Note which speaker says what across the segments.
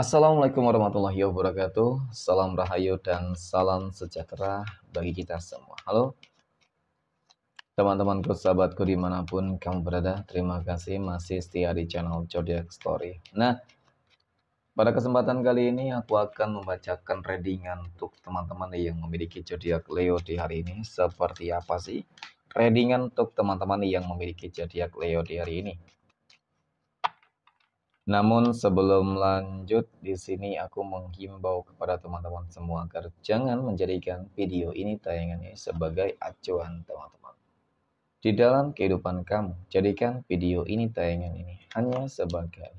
Speaker 1: Assalamualaikum warahmatullahi wabarakatuh. Salam rahayu dan salam sejahtera bagi kita semua. Halo teman-temanku, sahabatku dimanapun kamu berada. Terima kasih masih setia di channel Zodiac Story. Nah, pada kesempatan kali ini aku akan membacakan readingan untuk teman-teman yang memiliki zodiak Leo di hari ini. Seperti apa sih readingan untuk teman-teman yang memiliki zodiak Leo di hari ini? Namun sebelum lanjut, di sini aku menghimbau kepada teman-teman semua agar jangan menjadikan video ini tayangannya sebagai acuan teman-teman. Di dalam kehidupan kamu, jadikan video ini tayangan ini hanya sebagai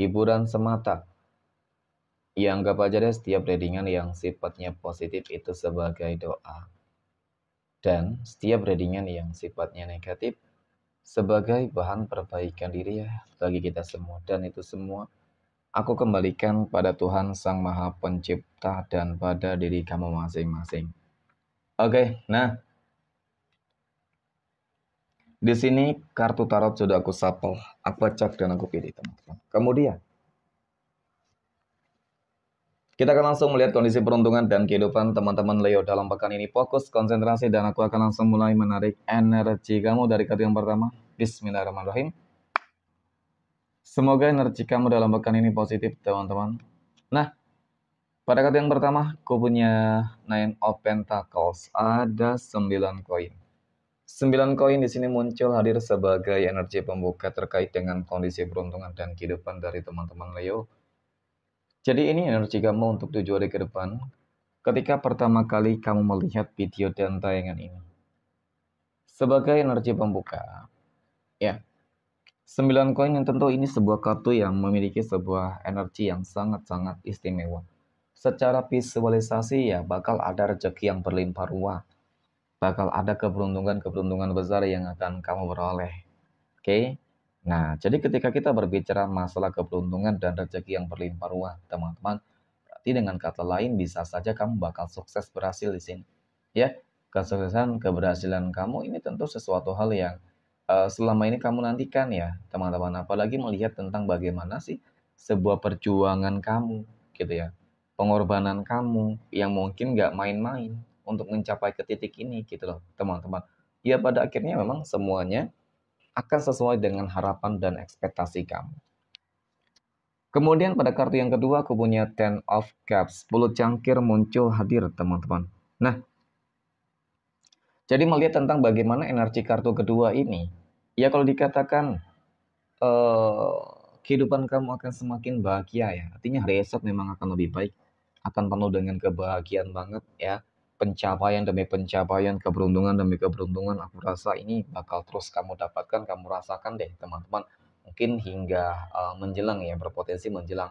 Speaker 1: hiburan semata. Ya, anggap aja deh setiap readingan yang sifatnya positif itu sebagai doa. Dan setiap readingan yang sifatnya negatif sebagai bahan perbaikan diri ya bagi kita semua. Dan itu semua aku kembalikan pada Tuhan Sang Maha Pencipta dan pada diri kamu masing-masing. Oke, nah di sini kartu tarot sudah aku shuffle, aku cek dan aku pilih teman-teman. Kemudian kita akan langsung melihat kondisi peruntungan dan kehidupan teman-teman Leo dalam pekan ini. Fokus, konsentrasi, dan aku akan langsung mulai menarik energi kamu dari kartu yang pertama. Bismillahirrahmanirrahim. Semoga energi kamu dalam pekan ini positif teman-teman. Nah, pada kartu yang pertama, aku punya Nine of Pentacles. Ada 9 koin. 9 koin di sini muncul hadir sebagai energi pembuka terkait dengan kondisi peruntungan dan kehidupan dari teman-teman Leo. Jadi ini energi kamu untuk 7 hari ke depan. Ketika pertama kali kamu melihat video dan tayangan ini. Sebagai energi pembuka. Ya. 9 koin yang tentu ini sebuah kartu yang memiliki sebuah energi yang sangat-sangat istimewa. Secara visualisasi ya bakal ada rezeki yang berlimpah ruah. Bakal ada keberuntungan-keberuntungan besar yang akan kamu peroleh. Oke? Nah, jadi ketika kita berbicara masalah keberuntungan dan rezeki yang berlimpah ruah, teman-teman, berarti dengan kata lain bisa saja kamu bakal sukses berhasil di sini. Ya, kesuksesan, keberhasilan kamu ini tentu sesuatu hal yang selama ini kamu nantikan ya, teman-teman. Apalagi melihat tentang bagaimana sih sebuah perjuangan kamu, gitu ya. Pengorbanan kamu yang mungkin nggak main-main untuk mencapai ke titik ini, gitu loh, teman-teman. Ya, pada akhirnya memang semuanya akan sesuai dengan harapan dan ekspektasi kamu. Kemudian pada kartu yang kedua aku punya Ten of Cups. 10 cangkir muncul hadir teman-teman. Nah, jadi melihat tentang bagaimana energi kartu kedua ini. Ya kalau dikatakan eh, kehidupan kamu akan semakin bahagia ya. Artinya hari esok memang akan lebih baik. Akan penuh dengan kebahagiaan banget ya. Pencapaian demi pencapaian, keberuntungan demi keberuntungan. Aku rasa ini bakal terus kamu dapatkan, kamu rasakan deh teman-teman. Mungkin hingga menjelang ya, berpotensi menjelang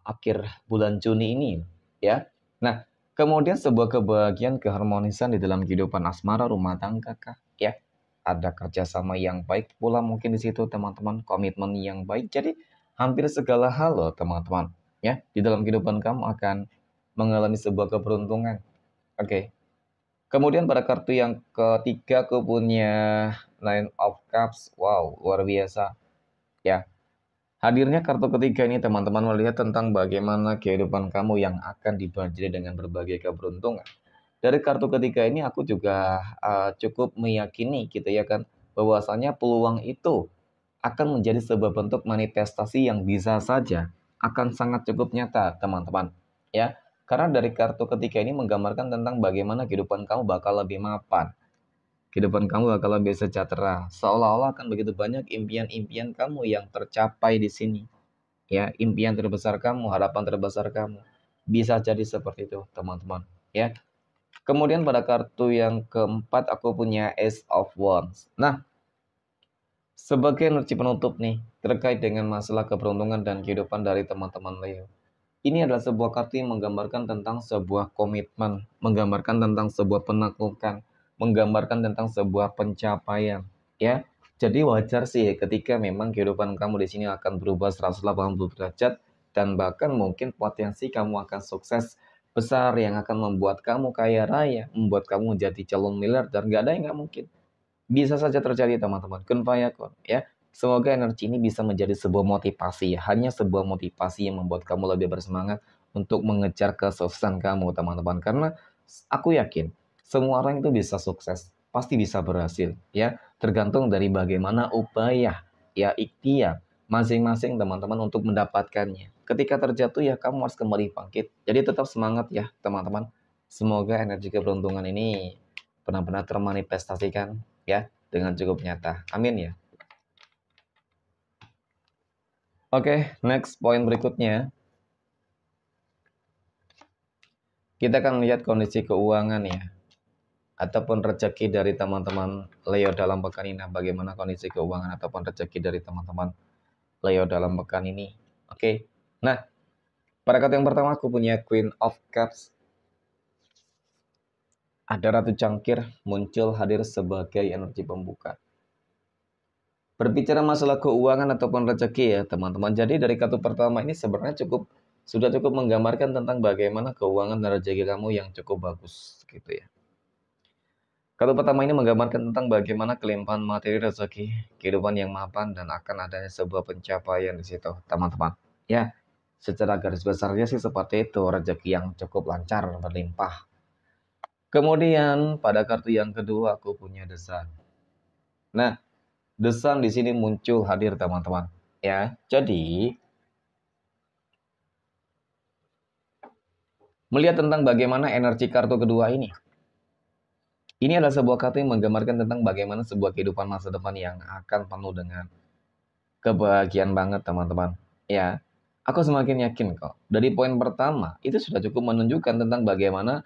Speaker 1: akhir bulan Juni ini ya. Nah, kemudian sebuah kebahagiaan, keharmonisan di dalam kehidupan asmara rumah tangga kah ya. Ada kerjasama yang baik pula mungkin di situ teman-teman, komitmen yang baik. Jadi hampir segala hal loh teman-teman ya di dalam kehidupan kamu akan mengalami sebuah keberuntungan. Oke. Kemudian pada kartu yang ketiga aku punya Nine of Cups. Wow, luar biasa ya. Hadirnya kartu ketiga ini teman-teman melihat tentang bagaimana kehidupan kamu yang akan dibanjiri dengan berbagai keberuntungan. Dari kartu ketiga ini aku juga cukup meyakini gitu ya kan, bahwasanya peluang itu akan menjadi sebuah bentuk manifestasi yang bisa saja akan sangat cukup nyata teman-teman ya. Karena dari kartu ketiga ini menggambarkan tentang bagaimana kehidupan kamu bakal lebih mapan. Kehidupan kamu bakal lebih sejahtera. Seolah-olah akan begitu banyak impian-impian kamu yang tercapai di sini. Ya, impian terbesar kamu, harapan terbesar kamu. Bisa jadi seperti itu, teman-teman. Ya. Kemudian pada kartu yang keempat aku punya Ace of Wands. Nah, sebagai energi penutup nih terkait dengan masalah keberuntungan dan kehidupan dari teman-teman Leo. Ini adalah sebuah kartu yang menggambarkan tentang sebuah komitmen, menggambarkan tentang sebuah penaklukan, menggambarkan tentang sebuah pencapaian, ya. Jadi wajar sih ketika memang kehidupan kamu di sini akan berubah 180 derajat dan bahkan mungkin potensi kamu akan sukses besar yang akan membuat kamu kaya raya, membuat kamu menjadi calon miliarder. Gak ada yang nggak mungkin. Bisa saja terjadi teman-teman. Kun fayakun, ya. Semoga energi ini bisa menjadi sebuah motivasi, hanya sebuah motivasi yang membuat kamu lebih bersemangat untuk mengejar kesuksesan kamu, teman-teman. Karena aku yakin semua orang itu bisa sukses, pasti bisa berhasil, ya. Tergantung dari bagaimana upaya, ya, ikhtiar masing-masing teman-teman untuk mendapatkannya. Ketika terjatuh ya kamu harus kembali bangkit. Jadi tetap semangat ya, teman-teman. Semoga energi keberuntungan ini benar-benar termanifestasikan ya dengan cukup nyata. Amin ya. Oke, next poin berikutnya. Kita akan lihat kondisi keuangan ya. Ataupun rezeki dari teman-teman Leo dalam pekan ini. Bagaimana kondisi keuangan ataupun rezeki dari teman-teman Leo dalam pekan ini. Oke, nah pada kartu yang pertama aku punya Queen of Cups. Ada Ratu Cangkir muncul hadir sebagai energi pembuka. Berbicara masalah keuangan ataupun rezeki ya teman-teman. Jadi dari kartu pertama ini sebenarnya sudah cukup menggambarkan tentang bagaimana keuangan dan rezeki kamu yang cukup bagus gitu ya. Kartu pertama ini menggambarkan tentang bagaimana kelimpahan materi rezeki, kehidupan yang mapan dan akan adanya sebuah pencapaian di situ, teman-teman. Ya, secara garis besarnya sih seperti itu, rezeki yang cukup lancar, berlimpah. Kemudian pada kartu yang kedua aku punya The Sun. Nah, The Sun di sini muncul hadir teman-teman. Ya, jadi melihat tentang bagaimana energi kartu kedua ini. Ini adalah sebuah kartu yang menggambarkan tentang bagaimana sebuah kehidupan masa depan yang akan penuh dengan kebahagiaan banget teman-teman. Ya, aku semakin yakin kok. Dari poin pertama, itu sudah cukup menunjukkan tentang bagaimana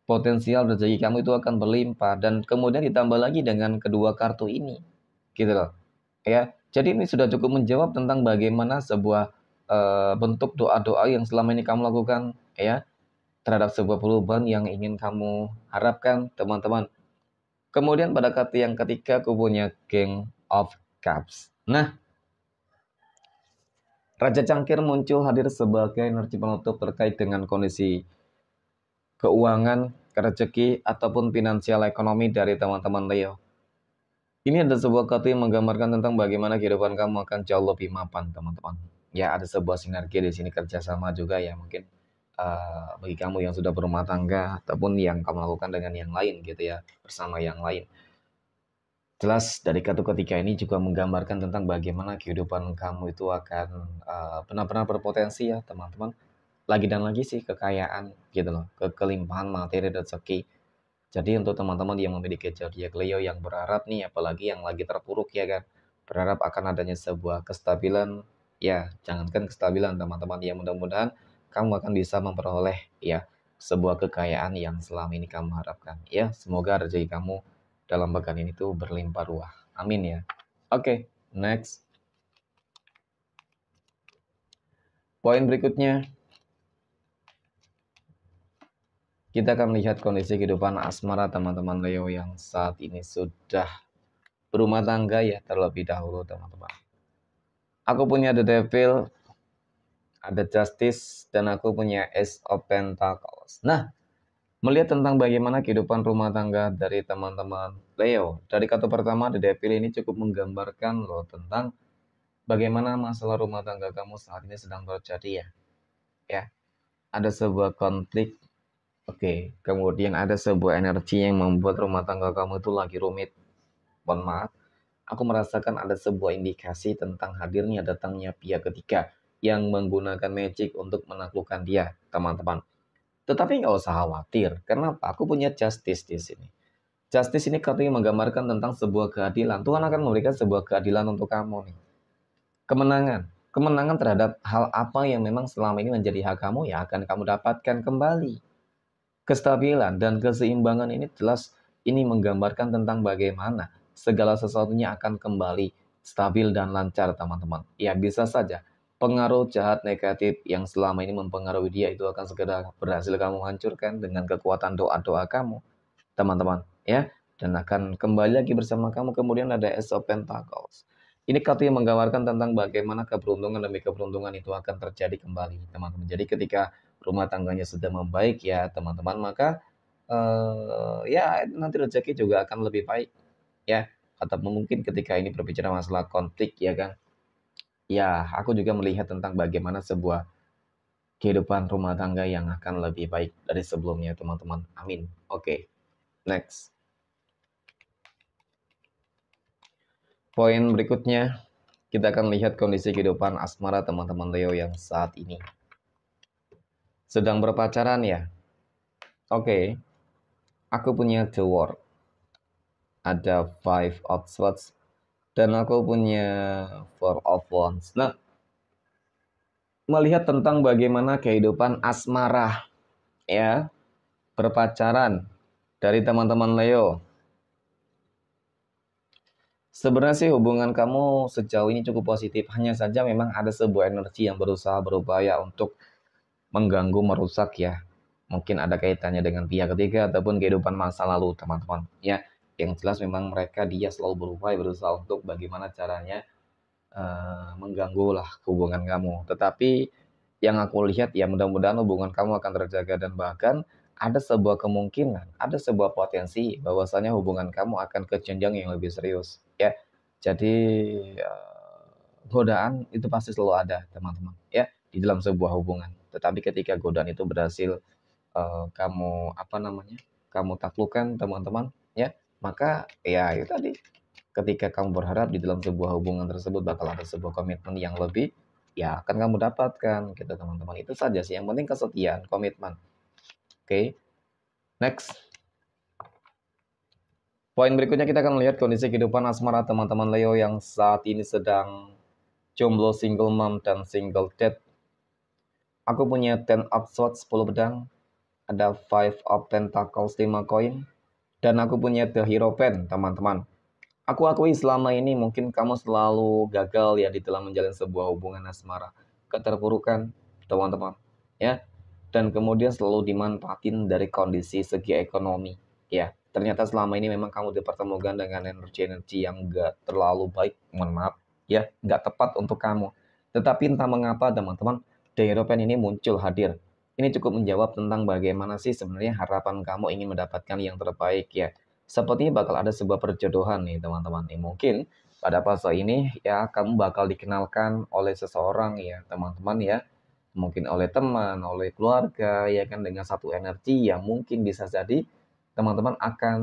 Speaker 1: potensial rezeki kamu itu akan berlimpah. Dan kemudian ditambah lagi dengan kedua kartu ini. Gitu loh. Ya, jadi ini sudah cukup menjawab tentang bagaimana sebuah bentuk doa-doa yang selama ini kamu lakukan. Ya, terhadap sebuah perubahan yang ingin kamu harapkan, teman-teman. Kemudian pada kartu yang ketiga, aku punya King of Cups. Nah, Raja Cangkir muncul hadir sebagai energi penutup terkait dengan kondisi keuangan, rezeki, ataupun finansial ekonomi dari teman-teman Leo. Ini ada sebuah kartu yang menggambarkan tentang bagaimana kehidupan kamu akan jauh lebih mapan, teman-teman. Ya, ada sebuah sinergi di sini kerjasama juga ya, mungkin bagi kamu yang sudah berumah tangga, ataupun yang kamu lakukan dengan yang lain gitu ya, bersama yang lain. Jelas dari kartu ketiga ini juga menggambarkan tentang bagaimana kehidupan kamu itu akan benar-benar berpotensi ya teman-teman. Lagi dan lagi sih kekayaan gitu loh, kelimpahan materi rezeki. Jadi untuk teman-teman yang memiliki zodiak Leo yang berharap nih, apalagi yang lagi terpuruk ya kan, berharap akan adanya sebuah kestabilan, ya jangankan kestabilan teman-teman, ya mudah-mudahan kamu akan bisa memperoleh ya sebuah kekayaan yang selama ini kamu harapkan. Ya, semoga rezeki kamu dalam pekan ini tuh berlimpah ruah. Amin ya. Oke, next. Poin berikutnya, kita akan lihat kondisi kehidupan asmara teman-teman Leo yang saat ini sudah berumah tangga ya terlebih dahulu teman-teman. Aku punya The Devil, ada Justice, dan aku punya Ace of Pentacles. Nah, melihat tentang bagaimana kehidupan rumah tangga dari teman-teman Leo. Dari kartu pertama, The Devil ini cukup menggambarkan loh tentang bagaimana masalah rumah tangga kamu saat ini sedang terjadi ya. Ya, ada sebuah konflik. Oke, kemudian ada sebuah energi yang membuat rumah tangga kamu itu lagi rumit. Mohon maaf, aku merasakan ada sebuah indikasi tentang hadirnya datangnya pihak ketiga yang menggunakan magic untuk menaklukkan dia, teman-teman. Tetapi nggak usah khawatir, kenapa? Aku punya justice di sini. Justice ini katanya menggambarkan tentang sebuah keadilan. Tuhan akan memberikan sebuah keadilan untuk kamu nih. Kemenangan. Kemenangan terhadap hal apa yang memang selama ini menjadi hak kamu ya akan kamu dapatkan kembali. Kestabilan dan keseimbangan ini jelas ini menggambarkan tentang bagaimana segala sesuatunya akan kembali stabil dan lancar teman-teman. Ya bisa saja pengaruh jahat negatif yang selama ini mempengaruhi dia itu akan segera berhasil kamu hancurkan dengan kekuatan doa-doa kamu teman-teman ya, dan akan kembali lagi bersama kamu. Kemudian ada Ace of Pentacles. Ini kartu yang menggambarkan tentang bagaimana keberuntungan demi keberuntungan itu akan terjadi kembali teman-teman. Jadi ketika rumah tangganya sudah membaik ya teman-teman, maka ya nanti rezeki juga akan lebih baik ya. atau mungkin ketika ini berbicara masalah konflik ya kan. Ya, aku juga melihat tentang bagaimana sebuah kehidupan rumah tangga yang akan lebih baik dari sebelumnya, teman-teman. Amin. Oke, next. Poin berikutnya, kita akan lihat kondisi kehidupan asmara teman-teman Leo yang saat ini. Sedang berpacaran ya? Oke, aku punya The World. Ada Five of Swords. Dan aku punya Four of Wands. Nah, melihat tentang bagaimana kehidupan asmara, ya, berpacaran dari teman-teman Leo. Sebenarnya sih hubungan kamu sejauh ini cukup positif. Hanya saja memang ada sebuah energi yang berusaha berupaya untuk mengganggu, merusak ya. Mungkin ada kaitannya dengan pihak ketiga ataupun kehidupan masa lalu teman-teman. Ya, yang jelas memang mereka dia selalu berupaya berusaha untuk bagaimana caranya mengganggu lah hubungan kamu. Tetapi yang aku lihat ya mudah-mudahan hubungan kamu akan terjaga dan bahkan ada sebuah kemungkinan, ada sebuah potensi bahwasanya hubungan kamu akan ke jenjang yang lebih serius. Ya, jadi godaan itu pasti selalu ada teman-teman. Ya, di dalam sebuah hubungan. Tetapi ketika godaan itu berhasil kamu apa namanya? Kamu taklukkan teman-teman, ya, maka ya itu tadi ketika kamu berharap di dalam sebuah hubungan tersebut bakal ada sebuah komitmen yang lebih, ya akan kamu dapatkan gitu teman-teman. Itu saja sih, yang penting kesetiaan, komitmen. Oke, next. Poin berikutnya kita akan melihat kondisi kehidupan asmara teman-teman Leo yang saat ini sedang jomblo, single mom, dan single dad. Aku punya Ten of Swords 10 pedang, ada Five of Pentacles 5 koin, dan aku punya The Hero Pen teman-teman. Aku akui selama ini mungkin kamu selalu gagal ya di dalam menjalin sebuah hubungan asmara. Keterpurukan, teman-teman. Ya. Dan kemudian selalu dimanfaatin dari kondisi segi ekonomi. Ya. Ternyata selama ini memang kamu dipertemukan dengan energi-energi yang enggak terlalu baik. Mohon maaf. Ya. Enggak tepat untuk kamu. Tetapi entah mengapa teman-teman, The European ini muncul hadir. Ini cukup menjawab tentang bagaimana sih sebenarnya harapan kamu ingin mendapatkan yang terbaik ya. Sepertinya bakal ada sebuah perjodohan nih teman-teman. Mungkin pada fase ini ya kamu bakal dikenalkan oleh seseorang ya teman-teman ya. Mungkin oleh teman, oleh keluarga ya kan dengan satu energi yang mungkin bisa jadi teman-teman akan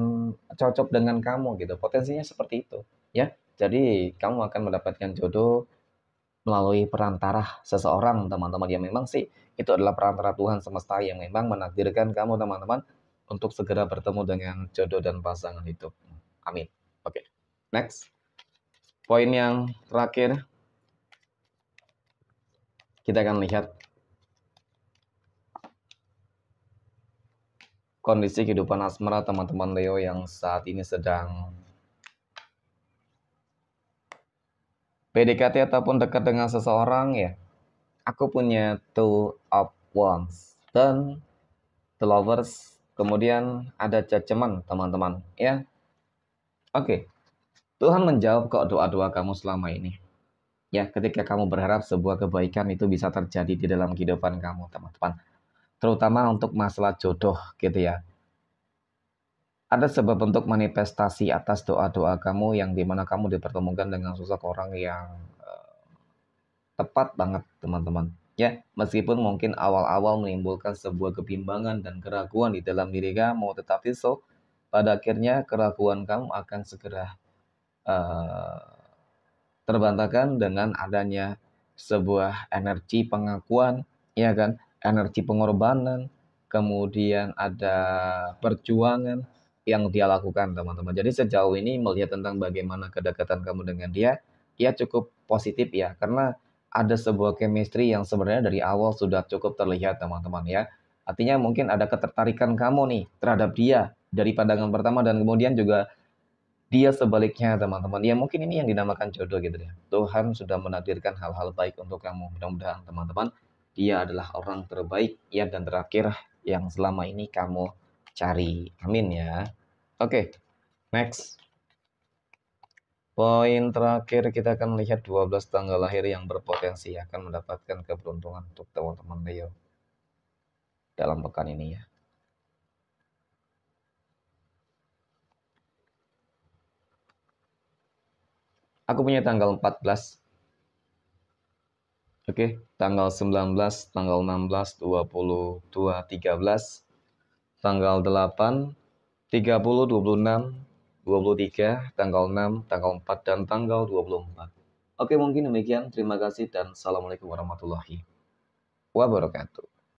Speaker 1: cocok dengan kamu gitu. Potensinya seperti itu ya. Jadi kamu akan mendapatkan jodoh melalui perantara seseorang teman-teman yang memang sih itu adalah perantara Tuhan semesta yang memang menakdirkan kamu teman-teman untuk segera bertemu dengan jodoh dan pasangan hidup. Amin. Oke. Next. Poin yang terakhir kita akan lihat kondisi kehidupan asmara teman-teman Leo yang saat ini sedang PDKT ataupun dekat dengan seseorang ya. Aku punya Two of Wands dan The Lovers, kemudian ada Judgment teman-teman ya. Oke, Tuhan menjawab kok doa-doa kamu selama ini. Ya, ketika kamu berharap sebuah kebaikan itu bisa terjadi di dalam kehidupan kamu, teman-teman. Terutama untuk masalah jodoh, gitu ya. Ada sebab bentuk manifestasi atas doa-doa kamu yang dimana kamu dipertemukan dengan sosok orang yang tepat banget, teman-teman. Ya, meskipun mungkin awal-awal menimbulkan sebuah kebimbangan dan keraguan di dalam diri kamu, tetapi pada akhirnya keraguan kamu akan segera uh, terbantahkan dengan adanya sebuah energi pengakuan, ya kan, energi pengorbanan, kemudian ada perjuangan yang dia lakukan, teman-teman. Jadi sejauh ini melihat tentang bagaimana kedekatan kamu dengan dia, ya cukup positif ya, karena ada sebuah chemistry yang sebenarnya dari awal sudah cukup terlihat, teman-teman ya. Artinya mungkin ada ketertarikan kamu nih terhadap dia dari pandangan pertama dan kemudian juga dia sebaliknya teman-teman. Ya mungkin ini yang dinamakan jodoh gitu ya. Tuhan sudah menakdirkan hal-hal baik untuk kamu. Mudah-mudahan teman-teman dia adalah orang terbaik ya dan terakhir yang selama ini kamu cari. Amin ya. Oke, next. Poin terakhir kita akan melihat 12 tanggal lahir yang berpotensi akan mendapatkan keberuntungan untuk teman-teman Leo dalam pekan ini ya. Aku punya tanggal 14. Oke, tanggal 19, tanggal 16, 22, 13, tanggal 8, 30, 26, 23, tanggal 6, tanggal 4, dan tanggal 24. Oke, mungkin demikian. Terima kasih dan Assalamualaikum warahmatullahi wabarakatuh.